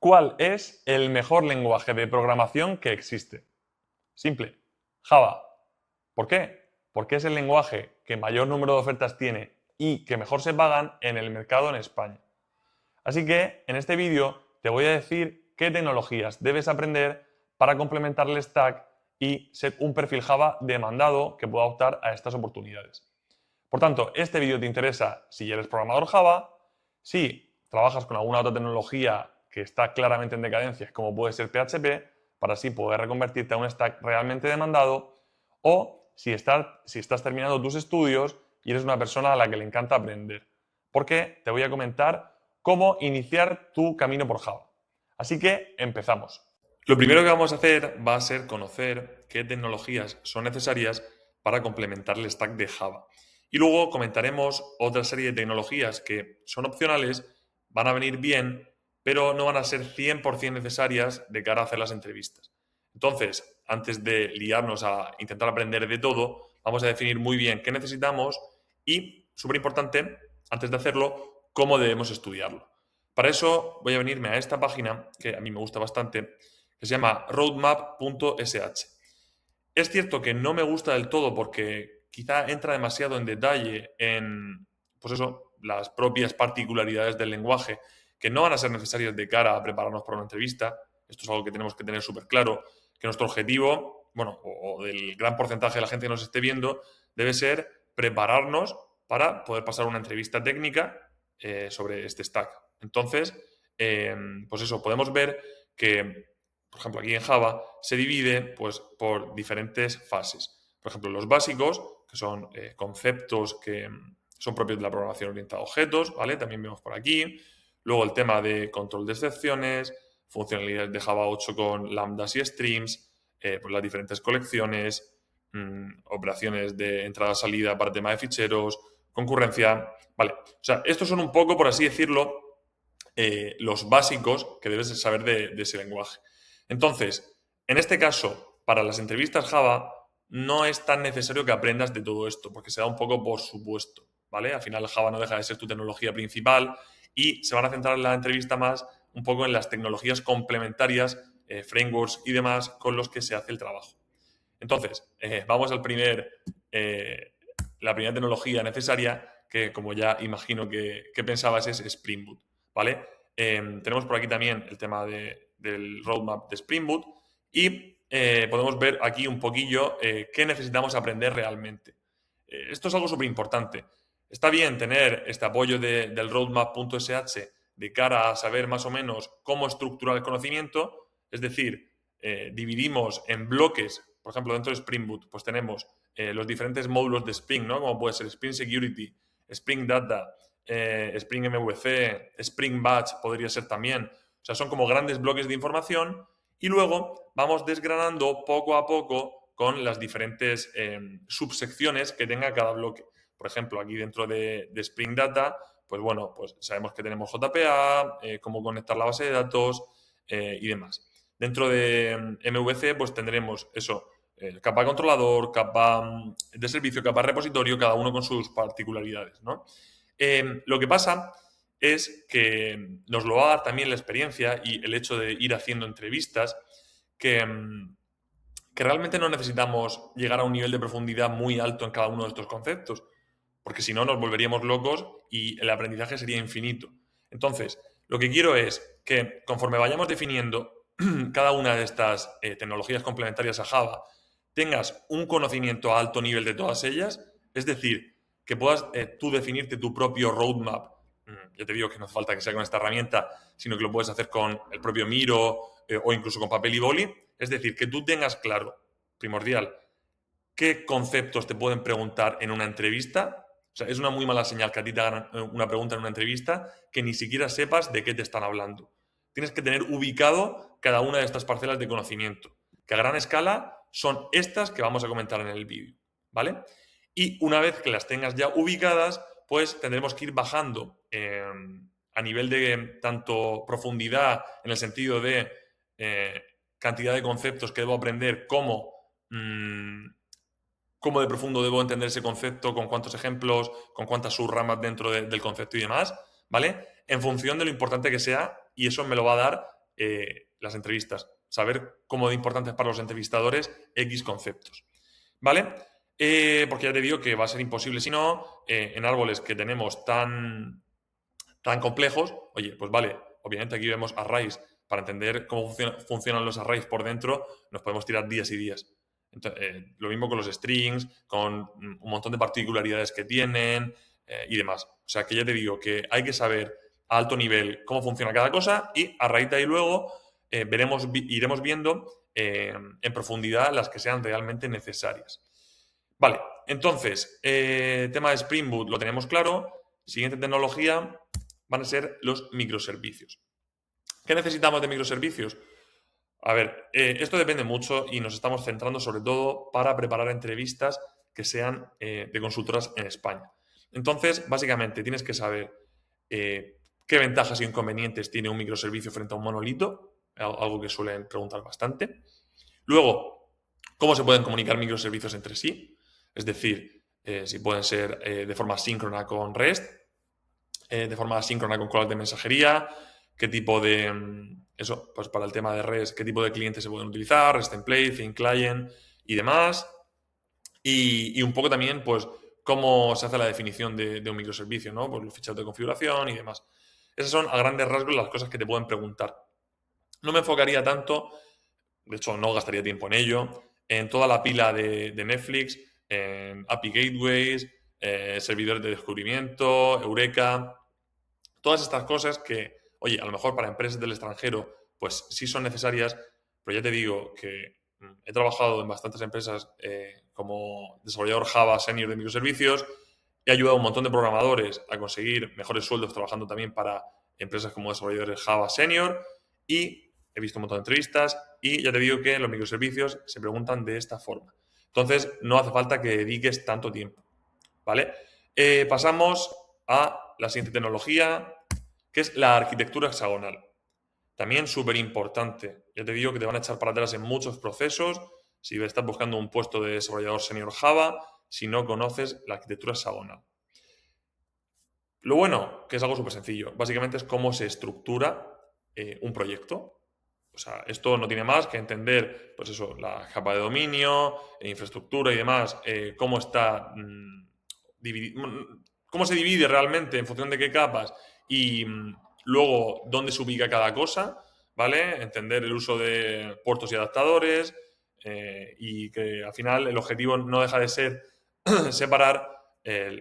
¿Cuál es el mejor lenguaje de programación que existe? Simple, Java. ¿Por qué? Porque es el lenguaje que mayor número de ofertas tiene y que mejor se pagan en el mercado en España. Así que en este vídeo te voy a decir qué tecnologías debes aprender para complementar el stack y ser un perfil Java demandado que pueda optar a estas oportunidades. Por tanto, este vídeo te interesa si eres programador Java, si trabajas con alguna otra tecnología que está claramente en decadencia, como puede ser PHP, para así poder reconvertirte a un stack realmente demandado, o si estás terminando tus estudios y eres una persona a la que le encanta aprender. Porque te voy a comentar cómo iniciar tu camino por Java. Así que empezamos. Lo primero que vamos a hacer va a ser conocer qué tecnologías son necesarias para complementar el stack de Java. Y luego comentaremos otra serie de tecnologías que son opcionales, van a venir bien, pero no van a ser 100% necesarias de cara a hacer las entrevistas. Entonces, antes de liarnos a intentar aprender de todo, vamos a definir muy bien qué necesitamos y, súper importante, antes de hacerlo, cómo debemos estudiarlo. Para eso voy a venirme a esta página, que a mí me gusta bastante, que se llama roadmap.sh. Es cierto que no me gusta del todo porque quizá entra demasiado en detalle en, pues eso, las propias particularidades del lenguaje que no van a ser necesarias de cara a prepararnos para una entrevista. Esto es algo que tenemos que tener súper claro, que nuestro objetivo, bueno, o del gran porcentaje de la gente que nos esté viendo, debe ser prepararnos para poder pasar una entrevista técnica sobre este stack. Entonces, pues eso, podemos ver que, por ejemplo, aquí en Java se divide pues, por diferentes fases. Por ejemplo, los básicos, que son conceptos que son propios de la programación orientada a objetos, ¿vale? También vemos por aquí. Luego el tema de control de excepciones, funcionalidades de Java 8 con lambdas y streams, pues las diferentes colecciones, operaciones de entrada-salida para tema de ficheros, concurrencia, ¿vale? O sea, estos son un poco, por así decirlo, los básicos que debes saber de ese lenguaje. Entonces, en este caso, para las entrevistas Java, no es tan necesario que aprendas de todo esto, porque se da un poco por supuesto, ¿vale? Al final Java no deja de ser tu tecnología principal y se van a centrar en la entrevista más un poco en las tecnologías complementarias, frameworks y demás con los que se hace el trabajo. Entonces, vamos al la primera tecnología necesaria, que como ya imagino que pensabas es Spring Boot, ¿vale? Tenemos por aquí también el tema del roadmap de Spring Boot y podemos ver aquí un poquillo qué necesitamos aprender realmente. Esto es algo súper importante. Está bien tener este apoyo del roadmap.sh de cara a saber más o menos cómo estructurar el conocimiento, es decir, dividimos en bloques, por ejemplo, dentro de Spring Boot, pues tenemos los diferentes módulos de Spring, ¿no? Como puede ser Spring Security, Spring Data, Spring MVC, Spring Batch podría ser también. O sea, son como grandes bloques de información y luego vamos desgranando poco a poco con las diferentes subsecciones que tenga cada bloque. Por ejemplo, aquí dentro de Spring Data, pues bueno, pues sabemos que tenemos JPA, cómo conectar la base de datos y demás. Dentro de MVC, pues tendremos eso, capa controlador, capa de servicio, capa repositorio, cada uno con sus particularidades, ¿no? Lo que pasa es que nos lo va a dar también la experiencia y el hecho de ir haciendo entrevistas que realmente no necesitamos llegar a un nivel de profundidad muy alto en cada uno de estos conceptos, porque si no nos volveríamos locos y el aprendizaje sería infinito. Entonces, lo que quiero es que conforme vayamos definiendo cada una de estas tecnologías complementarias a Java, tengas un conocimiento a alto nivel de todas ellas, es decir, que puedas tú definirte tu propio roadmap. Ya te digo que no hace falta que sea con esta herramienta, sino que lo puedes hacer con el propio Miro o incluso con papel y boli. Es decir, que tú tengas claro, primordial, qué conceptos te pueden preguntar en una entrevista. O sea, es una muy mala señal que a ti te hagan una pregunta en una entrevista que ni siquiera sepas de qué te están hablando. Tienes que tener ubicado cada una de estas parcelas de conocimiento, que a gran escala son estas que vamos a comentar en el vídeo, ¿vale? Y una vez que las tengas ya ubicadas, pues tendremos que ir bajando a nivel de tanto profundidad en el sentido de cantidad de conceptos que debo aprender como cómo de profundo debo entender ese concepto, con cuántos ejemplos, con cuántas subramas dentro del concepto y demás, ¿vale? En función de lo importante que sea, y eso me lo va a dar las entrevistas, saber cómo de importantes para los entrevistadores X conceptos, ¿vale? Porque ya te digo que va a ser imposible, si no, en árboles que tenemos tan complejos, oye, pues vale, obviamente aquí vemos arrays, para entender cómo funcionan los arrays por dentro, nos podemos tirar días y días. Entonces, lo mismo con los strings, con un montón de particularidades que tienen y demás. O sea, que ya te digo que hay que saber a alto nivel cómo funciona cada cosa y a raíz de ahí luego iremos viendo en profundidad las que sean realmente necesarias. Vale, entonces, tema de Spring Boot lo tenemos claro. Siguiente tecnología van a ser los microservicios. ¿Qué necesitamos de microservicios? A ver, esto depende mucho y nos estamos centrando sobre todo para preparar entrevistas que sean de consultoras en España. Entonces, básicamente, tienes que saber qué ventajas y inconvenientes tiene un microservicio frente a un monolito, algo que suelen preguntar bastante. Luego, cómo se pueden comunicar microservicios entre sí, es decir, si pueden ser de forma síncrona con REST, de forma asíncrona con colas de mensajería, qué tipo de, eso, pues para el tema de REST, qué tipo de clientes se pueden utilizar, REST Template, Thin Client y demás. Y un poco también, pues, cómo se hace la definición de un microservicio, ¿no? Pues los ficheros de configuración y demás. Esas son, a grandes rasgos, las cosas que te pueden preguntar. No me enfocaría tanto, de hecho, no gastaría tiempo en ello, en toda la pila de Netflix, en API Gateways, servidores de descubrimiento, Eureka, todas estas cosas que, oye, a lo mejor para empresas del extranjero, pues sí son necesarias, pero ya te digo que he trabajado en bastantes empresas como desarrollador Java senior de microservicios, he ayudado a un montón de programadores a conseguir mejores sueldos trabajando también para empresas como desarrolladores Java senior y he visto un montón de entrevistas y ya te digo que en los microservicios se preguntan de esta forma. Entonces, no hace falta que dediques tanto tiempo, ¿vale? Pasamos a la siguiente tecnología, que es la arquitectura hexagonal. También súper importante. Ya te digo que te van a echar para atrás en muchos procesos si estás buscando un puesto de desarrollador senior Java, si no conoces la arquitectura hexagonal. Lo bueno, que es algo súper sencillo, básicamente es cómo se estructura un proyecto. O sea, esto no tiene más que entender, pues eso, la capa de dominio, infraestructura y demás, cómo está cómo se divide realmente en función de qué capas y luego dónde se ubica cada cosa, ¿vale? Entender el uso de puertos y adaptadores y que al final el objetivo no deja de ser separar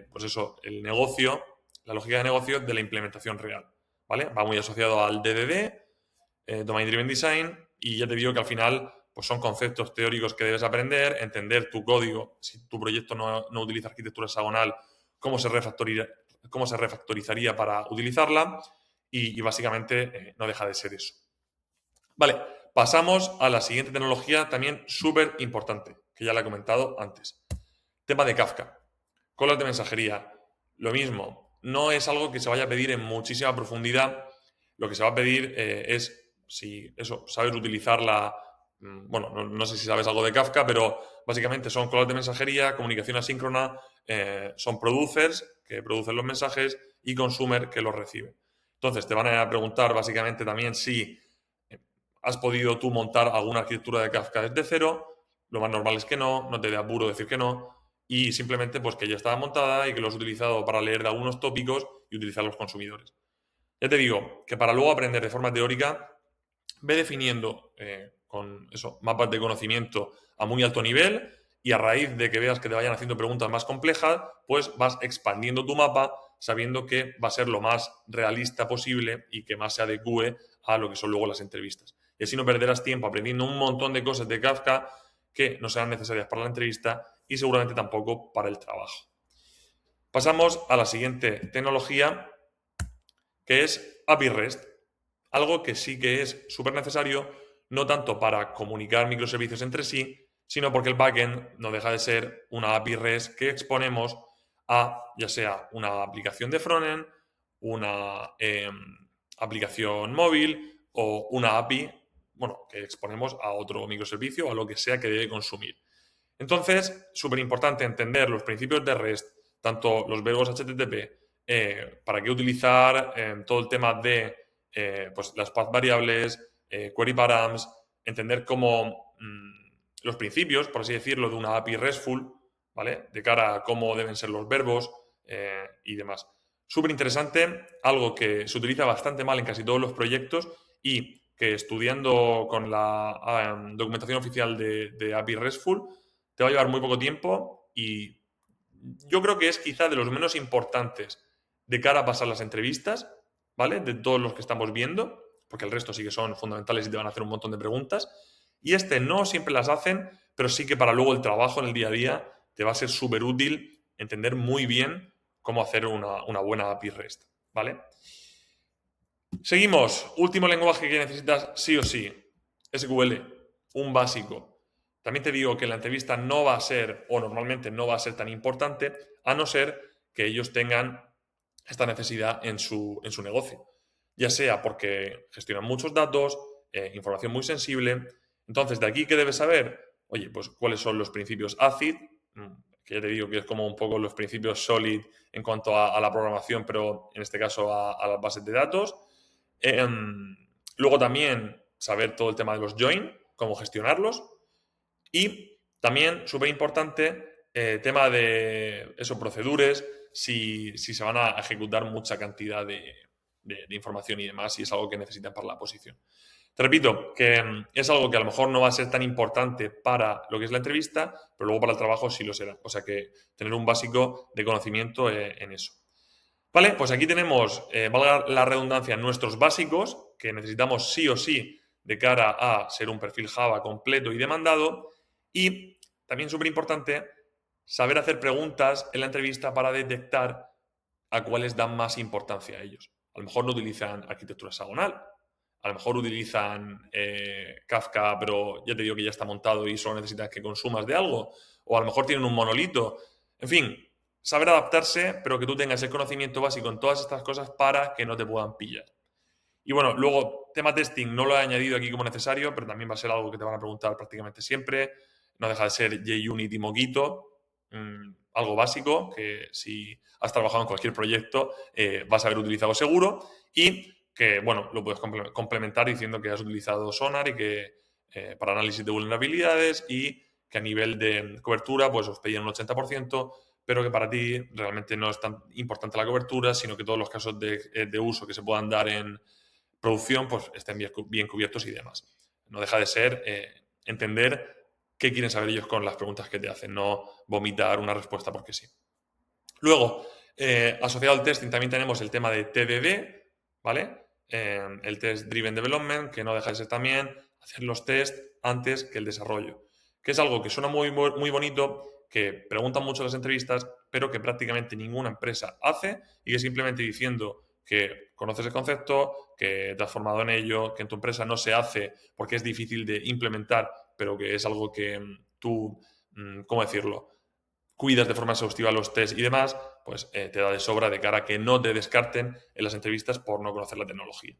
pues eso, el negocio, la lógica de negocio de la implementación real, ¿vale? Va muy asociado al DDD, Domain Driven Design, y ya te digo que al final pues son conceptos teóricos que debes aprender, entender tu código, si tu proyecto no utiliza arquitectura hexagonal, cómo se refactorizaría para utilizarla y básicamente no deja de ser eso. Vale, pasamos a la siguiente tecnología también súper importante, que ya la he comentado antes. Tema de Kafka. Colas de mensajería. Lo mismo, no es algo que se vaya a pedir en muchísima profundidad. Lo que se va a pedir es si eso, sabes utilizarla. Bueno, no sé si sabes algo de Kafka, pero básicamente son colas de mensajería, comunicación asíncrona, son producers que producen los mensajes y consumer que los recibe. Entonces, te van a preguntar básicamente también si has podido tú montar alguna arquitectura de Kafka desde cero. Lo más normal es que no te dé apuro decir que no, y simplemente pues que ya estaba montada y que lo has utilizado para leer de algunos tópicos y utilizar los consumidores. Ya te digo que para luego aprender de forma teórica, ve definiendo con eso, mapas de conocimiento a muy alto nivel y a raíz de que veas que te vayan haciendo preguntas más complejas, pues vas expandiendo tu mapa sabiendo que va a ser lo más realista posible y que más se adecue a lo que son luego las entrevistas. Y así no perderás tiempo aprendiendo un montón de cosas de Kafka que no sean necesarias para la entrevista y seguramente tampoco para el trabajo. Pasamos a la siguiente tecnología, que es API REST. Algo que sí que es súper necesario, no tanto para comunicar microservicios entre sí, sino porque el backend no deja de ser una API REST que exponemos a ya sea una aplicación de frontend, una aplicación móvil o una API, bueno, que exponemos a otro microservicio o a lo que sea que debe consumir. Entonces, súper importante entender los principios de REST, tanto los verbos HTTP, para qué utilizar todo el tema de pues las path variables, query params, entender cómo los principios, por así decirlo, de una API RESTful, ¿vale? De cara a cómo deben ser los verbos y demás. Súper interesante, algo que se utiliza bastante mal en casi todos los proyectos y que estudiando con la documentación oficial de API RESTful te va a llevar muy poco tiempo y yo creo que es quizá de los menos importantes de cara a pasar las entrevistas, ¿vale? De todos los que estamos viendo, porque el resto sí que son fundamentales y te van a hacer un montón de preguntas. Y este no siempre las hacen, pero sí que para luego el trabajo en el día a día te va a ser súper útil entender muy bien cómo hacer una buena API REST, ¿vale? Seguimos. Último lenguaje que necesitas sí o sí. SQL, un básico. También te digo que la entrevista no va a ser, o normalmente no va a ser tan importante, a no ser que ellos tengan esta necesidad en su negocio. Ya sea porque gestionan muchos datos, información muy sensible. Entonces, ¿de aquí qué debes saber? Oye, pues cuáles son los principios ACID, que ya te digo que es como un poco los principios SOLID en cuanto a la programación, pero en este caso a las bases de datos. Luego también saber todo el tema de los join, cómo gestionarlos. Y también, súper importante, tema de esos procedures, si se van a ejecutar mucha cantidad de información y demás, y es algo que necesitan para la posición. Te repito que es algo que a lo mejor no va a ser tan importante para lo que es la entrevista, pero luego para el trabajo sí lo será. O sea que tener un básico de conocimiento en eso. Vale, pues aquí tenemos, valga la redundancia, nuestros básicos que necesitamos sí o sí de cara a ser un perfil Java completo y demandado. Y también súper importante, saber hacer preguntas en la entrevista para detectar a cuáles dan más importancia a ellos. A lo mejor no utilizan arquitectura hexagonal, a lo mejor utilizan Kafka, pero ya te digo que ya está montado y solo necesitas que consumas de algo, o a lo mejor tienen un monolito. En fin, saber adaptarse, pero que tú tengas el conocimiento básico en todas estas cosas para que no te puedan pillar. Y bueno, luego, tema testing no lo he añadido aquí como necesario, pero también va a ser algo que te van a preguntar prácticamente siempre. No deja de ser JUnit y Mockito, algo básico que si has trabajado en cualquier proyecto vas a haber utilizado seguro y que, bueno, lo puedes complementar diciendo que has utilizado Sonar y que para análisis de vulnerabilidades y que a nivel de cobertura pues os pedían un 80%, pero que para ti realmente no es tan importante la cobertura, sino que todos los casos de uso que se puedan dar en producción pues estén bien cubiertos y demás. No deja de ser entender qué quieren saber ellos con las preguntas que te hacen, no vomitar una respuesta porque sí. Luego, asociado al testing también tenemos el tema de TDD, ¿vale? El Test Driven Development, que no deja de ser también hacer los tests antes que el desarrollo, que es algo que suena muy, muy bonito, que preguntan mucho en las entrevistas, pero que prácticamente ninguna empresa hace y que simplemente diciendo que conoces el concepto, que te has formado en ello, que en tu empresa no se hace porque es difícil de implementar, pero que es algo que tú, ¿cómo decirlo?, cuidas de forma exhaustiva los test y demás, pues te da de sobra de cara a que no te descarten en las entrevistas por no conocer la tecnología.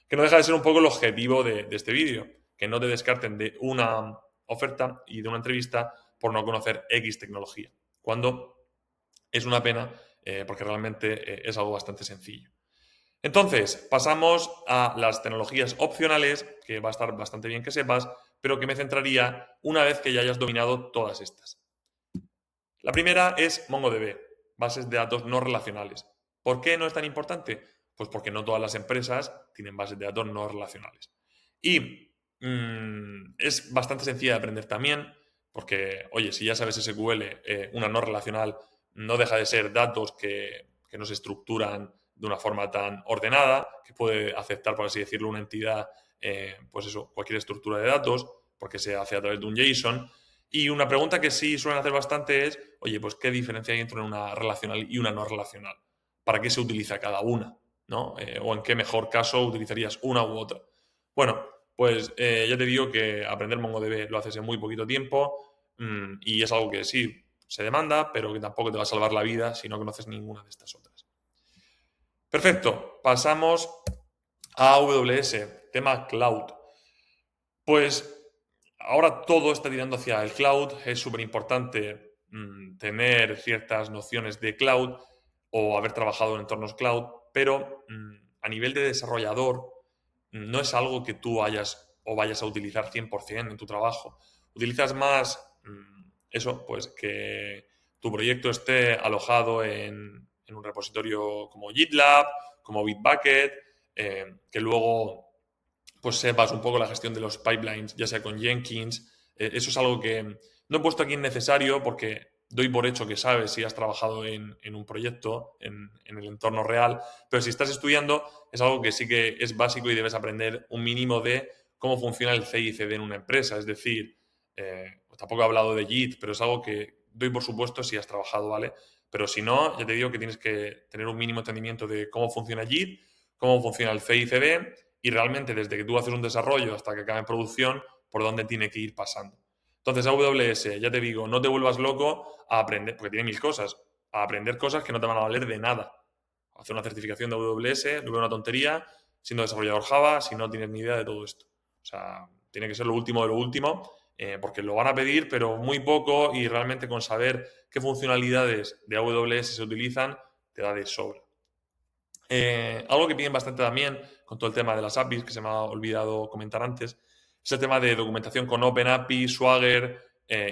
Que no deja de ser un poco el objetivo de este vídeo, que no te descarten de una oferta y de una entrevista por no conocer X tecnología, cuando es una pena porque realmente es algo bastante sencillo. Entonces, pasamos a las tecnologías opcionales, que va a estar bastante bien que sepas, pero que me centraría una vez que ya hayas dominado todas estas. La primera es MongoDB, bases de datos no relacionales. ¿Por qué no es tan importante? Pues porque no todas las empresas tienen bases de datos no relacionales. Y es bastante sencilla de aprender también, porque, oye, si ya sabes SQL, una no relacional no deja de ser datos que no se estructuran de una forma tan ordenada, que puede aceptar, por así decirlo, una entidad, pues eso, cualquier estructura de datos, porque se hace a través de un JSON. Y una pregunta que sí suelen hacer bastante es, oye, pues ¿qué diferencia hay entre una relacional y una no relacional? ¿Para qué se utiliza cada una? ¿No? ¿O en qué mejor caso utilizarías una u otra? Bueno, pues ya te digo que aprender MongoDB lo haces en muy poquito tiempo y es algo que sí se demanda, pero que tampoco te va a salvar la vida si no conoces ninguna de estas otras. Perfecto, pasamos a AWS, tema cloud. Pues ahora todo está tirando hacia el cloud, es súper importante tener ciertas nociones de cloud o haber trabajado en entornos cloud, pero a nivel de desarrollador no es algo que tú hayas o vayas a utilizar 100% en tu trabajo. Utilizas más eso, pues que tu proyecto esté alojado en un repositorio como GitLab, como Bitbucket, que luego pues sepas un poco la gestión de los pipelines, ya sea con Jenkins. Eso es algo que no he puesto aquí en necesario porque doy por hecho que sabes si has trabajado en un proyecto, en el entorno real, pero si estás estudiando es algo que sí que es básico y debes aprender un mínimo de cómo funciona el CI y CD en una empresa. Es decir, tampoco he hablado de Git, pero es algo que doy por supuesto si has trabajado, ¿vale? Pero si no, ya te digo que tienes que tener un mínimo entendimiento de cómo funciona Git, cómo funciona el CI y CD y realmente desde que tú haces un desarrollo hasta que acabe en producción, por dónde tiene que ir pasando. Entonces, AWS, ya te digo, no te vuelvas loco a aprender, porque tiene mil cosas, a aprender cosas que no te van a valer de nada. Hacer una certificación de AWS, no veo una tontería, siendo desarrollador Java, si no tienes ni idea de todo esto. O sea, tiene que ser lo último de lo último, porque lo van a pedir, pero muy poco y realmente con saber qué funcionalidades de AWS se utilizan, te da de sobra. Algo que piden bastante también con todo el tema de las APIs, que se me ha olvidado comentar antes, es el tema de documentación con OpenAPI, Swagger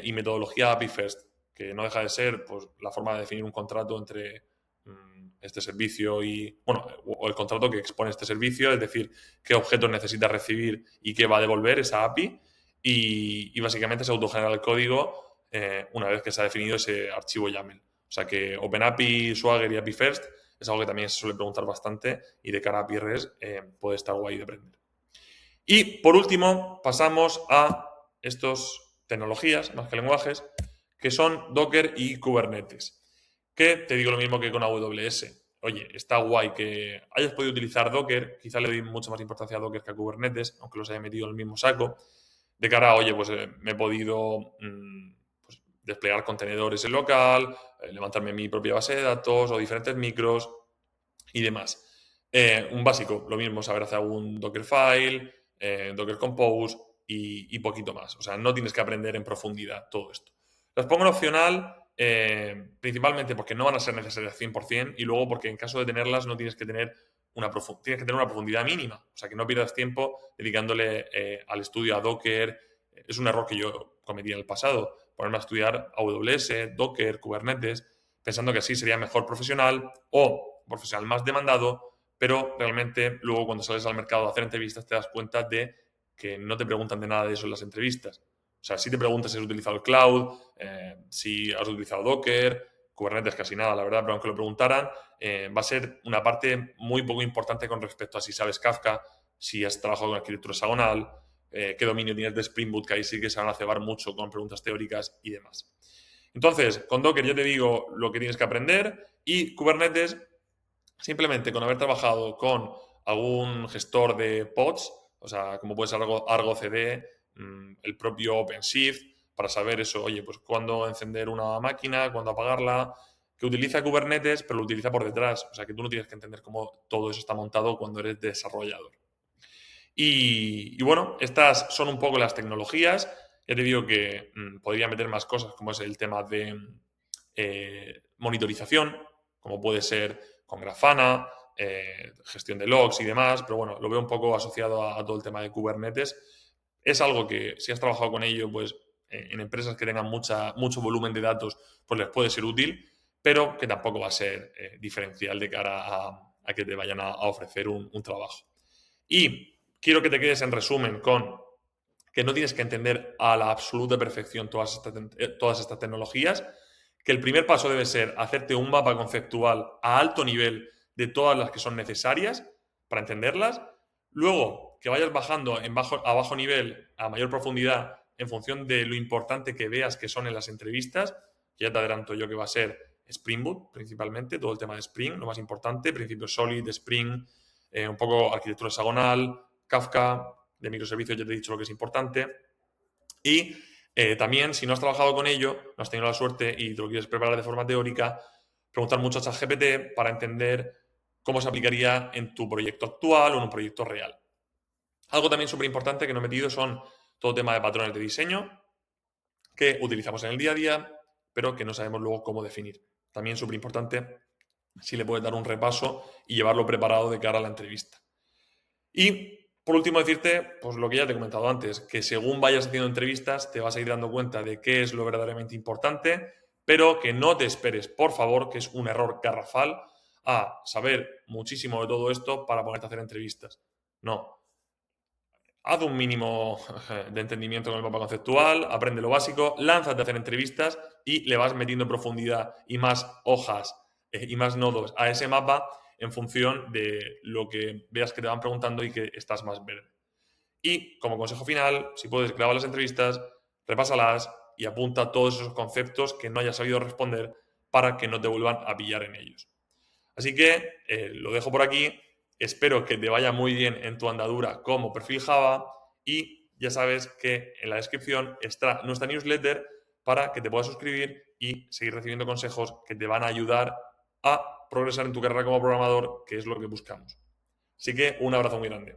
y metodología API First, que no deja de ser pues, la forma de definir un contrato entre este servicio y, bueno, o el contrato que expone este servicio, es decir, qué objetos necesita recibir y qué va a devolver esa API, y básicamente se autogenera el código una vez que se ha definido ese archivo YAML. O sea que OpenAPI, Swagger y API First es algo que también se suele preguntar bastante y de cara a PRs puede estar guay de aprender. Y por último, pasamos a estas tecnologías, más que lenguajes, que son Docker y Kubernetes. Que te digo lo mismo que con AWS. Oye, está guay que hayas podido utilizar Docker, quizá le doy mucha más importancia a Docker que a Kubernetes, aunque los haya metido en el mismo saco, de cara a, oye, pues me he podido pues, desplegar contenedores en local, levantarme mi propia base de datos o diferentes micros y demás. Un básico, lo mismo, saber hacer un Dockerfile, Docker Compose y poquito más. O sea, no tienes que aprender en profundidad todo esto. Las pongo en opcional principalmente porque no van a ser necesarias 100% y luego porque en caso de tenerlas no tienes que tener tienes que tener una profundidad mínima. O sea, que no pierdas tiempo dedicándole al estudio a Docker. Es un error que yo cometí en el pasado, ponerme a estudiar AWS, Docker, Kubernetes, pensando que así sería mejor profesional o profesional más demandado, pero realmente luego cuando sales al mercado a hacer entrevistas te das cuenta de que no te preguntan de nada de eso en las entrevistas. O sea, si te preguntas si has utilizado el cloud, si has utilizado Docker, Kubernetes casi nada, la verdad, pero aunque lo preguntaran, va a ser una parte muy poco importante con respecto a si sabes Kafka, si has trabajado con arquitectura hexagonal, qué dominio tienes de Spring Boot, que ahí sí que se van a cebar mucho con preguntas teóricas y demás. Entonces, con Docker ya te digo lo que tienes que aprender y Kubernetes, simplemente con haber trabajado con algún gestor de pods, o sea, como puede ser Argo CD, el propio OpenShift, para saber eso, oye, pues cuándo encender una máquina, cuándo apagarla, que utiliza Kubernetes, pero lo utiliza por detrás. O sea, que tú no tienes que entender cómo todo eso está montado cuando eres desarrollador. Y bueno, estas son un poco las tecnologías. Ya te digo que podría meter más cosas, como es el tema de monitorización, como puede ser con Grafana, gestión de logs y demás, pero bueno, lo veo un poco asociado a todo el tema de Kubernetes. Es algo que si has trabajado con ello, pues en empresas que tengan mucho volumen de datos, pues les puede ser útil, pero que tampoco va a ser diferencial de cara a que te vayan a ofrecer un trabajo. Y quiero que te quedes en resumen con que no tienes que entender a la absoluta perfección todas estas tecnologías, que el primer paso debe ser hacerte un mapa conceptual a alto nivel de todas las que son necesarias para entenderlas, luego que vayas bajando a bajo nivel, a mayor profundidad, en función de lo importante que veas que son en las entrevistas, que ya te adelanto yo que va a ser Spring Boot principalmente, todo el tema de Spring, lo más importante, principios Solid, Spring, un poco arquitectura hexagonal, Kafka, de microservicios ya te he dicho lo que es importante. Y también, si no has trabajado con ello, no has tenido la suerte y te lo quieres preparar de forma teórica, preguntar mucho a ChatGPT para entender cómo se aplicaría en tu proyecto actual o en un proyecto real. Algo también súper importante que no he metido son todo tema de patrones de diseño que utilizamos en el día a día, pero que no sabemos luego cómo definir. También súper importante si le puedes dar un repaso y llevarlo preparado de cara a la entrevista. Y Por último, decirte, pues lo que ya te he comentado antes, que según vayas haciendo entrevistas te vas a ir dando cuenta de qué es lo verdaderamente importante, pero que no te esperes, por favor, que es un error garrafal, a saber muchísimo de todo esto para ponerte a hacer entrevistas. No. Haz un mínimo de entendimiento con el mapa conceptual, aprende lo básico, lánzate a hacer entrevistas y le vas metiendo profundidad y más hojas y más nodos a ese mapa en función de lo que veas que te van preguntando y que estás más verde. Y como consejo final, si puedes, graba las entrevistas, repásalas y apunta todos esos conceptos que no hayas sabido responder para que no te vuelvan a pillar en ellos. Así que lo dejo por aquí. Espero que te vaya muy bien en tu andadura como perfil Java y ya sabes que en la descripción está nuestra newsletter para que te puedas suscribir y seguir recibiendo consejos que te van a ayudar a progresar en tu carrera como programador, que es lo que buscamos. Así que un abrazo muy grande.